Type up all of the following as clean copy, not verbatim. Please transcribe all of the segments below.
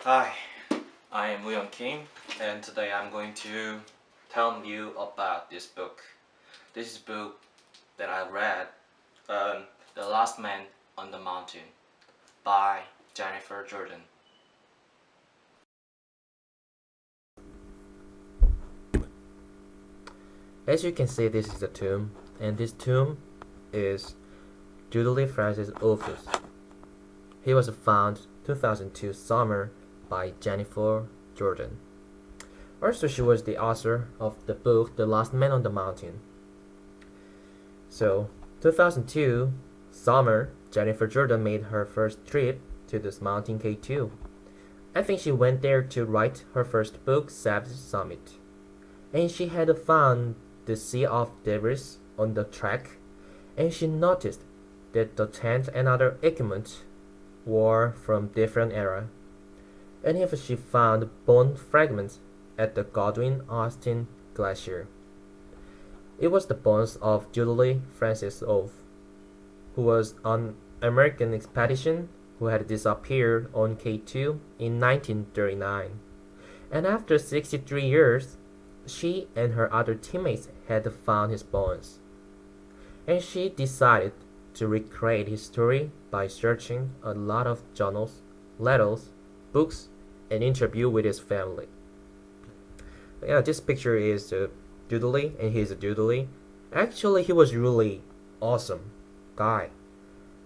Hi, I am Woo Kim, and today I'm going to tell you about this book. This is a book that I read, The Last Man on the Mountain by Jennifer Jordan. As you can see, this is a tomb, and this tomb is Julie Francis' office. He was found 2002 summer by Jennifer Jordan. Also, she was the author of the book The Last Man on the Mountain. So, 2002 summer, Jennifer Jordan made her first trip to this mountain K2. I think she went there to write her first book, Savage Summit. And she had found the sea of debris on the track, and she noticed that the tent and other equipment were from different era. And if she found bone fragments at the Godwin-Austen Glacier. It was the bones of Julie Francis Ove, who was on American expedition who had disappeared on K2 in 1939. And after 63 years, she and her other teammates had found his bones. And she decided to recreate his story by searching a lot of journals, letters, books, and interview with his family. Yeah, this picture is Doodly, and he's a Doodly. Actually, he was really awesome guy.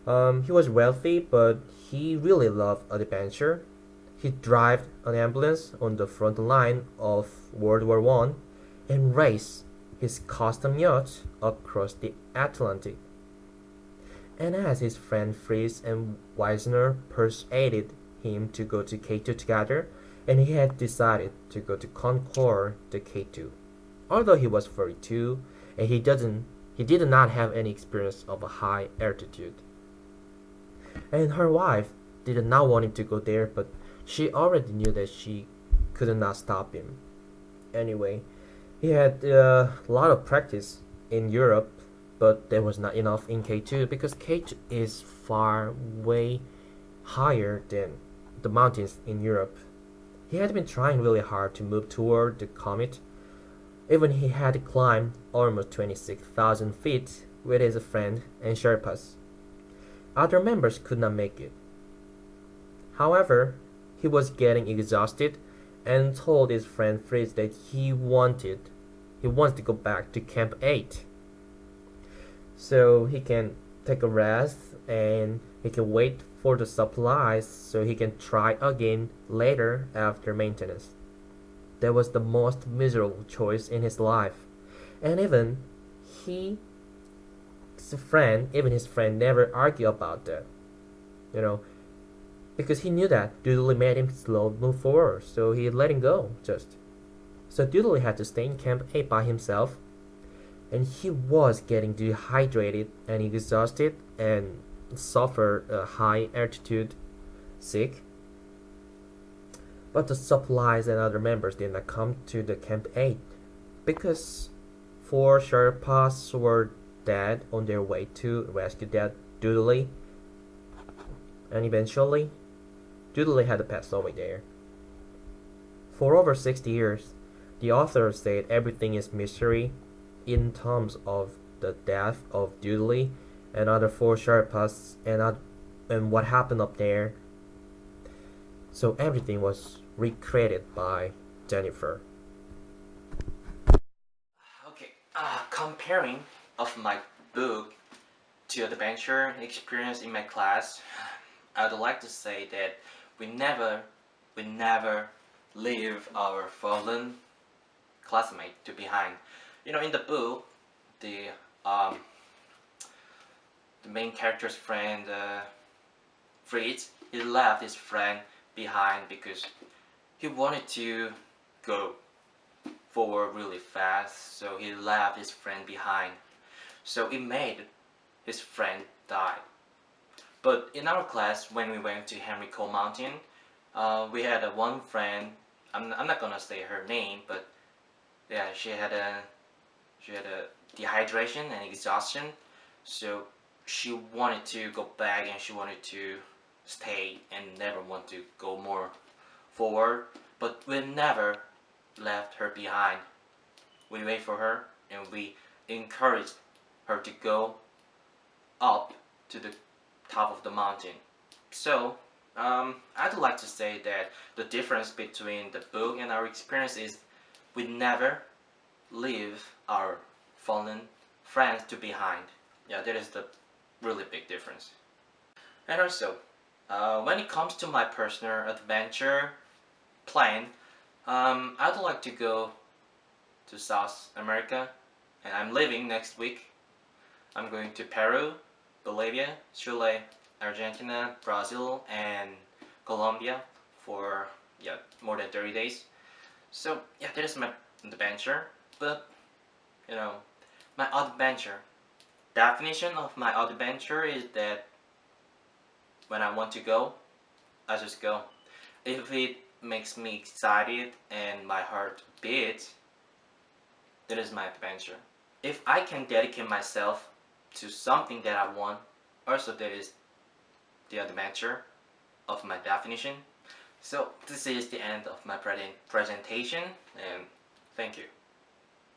He was wealthy, but he really loved adventure. He drove an ambulance on the front line of World War I and raced his custom yacht across the Atlantic. And as his friend Fritz and Weisner persuaded him to go to K2 together, and he had decided to go to conquer the K2. Although he was 42 and he did not have any experience of a high altitude. And her wife did not want him to go there, but she already knew that she could not stop him. Anyway, he had a lot of practice in Europe, but there was not enough in K2 because K2 is far way higher than the mountains in Europe. He had been trying really hard to move toward the comet. Even he had climbed almost 26,000 feet with his friend and Sherpas. Other members could not make it. However, he was getting exhausted and told his friend Fritz that he wants to go back to Camp 8 so he can take a rest and he can wait for the supplies so he can try again later after maintenance. That was the most miserable choice in his life. And even his friend never argued about that. You know, because he knew that Doodly made him slow move forward, so he let him go just. So Doodly had to stay in Camp 8 by himself, and he was getting dehydrated and exhausted and suffered a high altitude sick. But the supplies and other members did not come to the Camp 8 because 4 Sherpas were dead on their way to rescue that Doodly, and eventually Doodly had to pass away there. For over 60 years, the author said everything is mystery in terms of the death of Doodly and other 4 Sherpas and what happened up there. So everything was recreated by Jennifer. Okay, comparing of my book to adventure experience in my class, I would like to say that we never leave our fallen classmate to behind. You know, in the book, the main character's friend Fritz, he left his friend behind because he wanted to go forward really fast, so he left his friend behind. So it made his friend die. But in our class, when we went to Henry Cole Mountain, we had one friend. I'm not gonna say her name, but yeah, she had a dehydration and exhaustion, so she wanted to go back and she wanted to stay and never want to go more forward, but we never left her behind. We wait for her and we encourage her to go up to the top of the mountain. So, I'd like to say that the difference between the book and our experience is we never leave our fallen friends to behind. Yeah, that is the really big difference. And also, when it comes to my personal adventure plan, I'd like to go to South America, and I'm leaving next week. I'm going to Peru, Bolivia, Chile, Argentina, Brazil, and Colombia for more than 30 days. So yeah, that is my adventure. But you know, my adventure definition of my adventure is that when I want to go, I just go. If it makes me excited and my heart beats, that is my adventure. If I can dedicate myself to something that I want, also that is the adventure of my definition. So this is the end of my presentation, and thank you.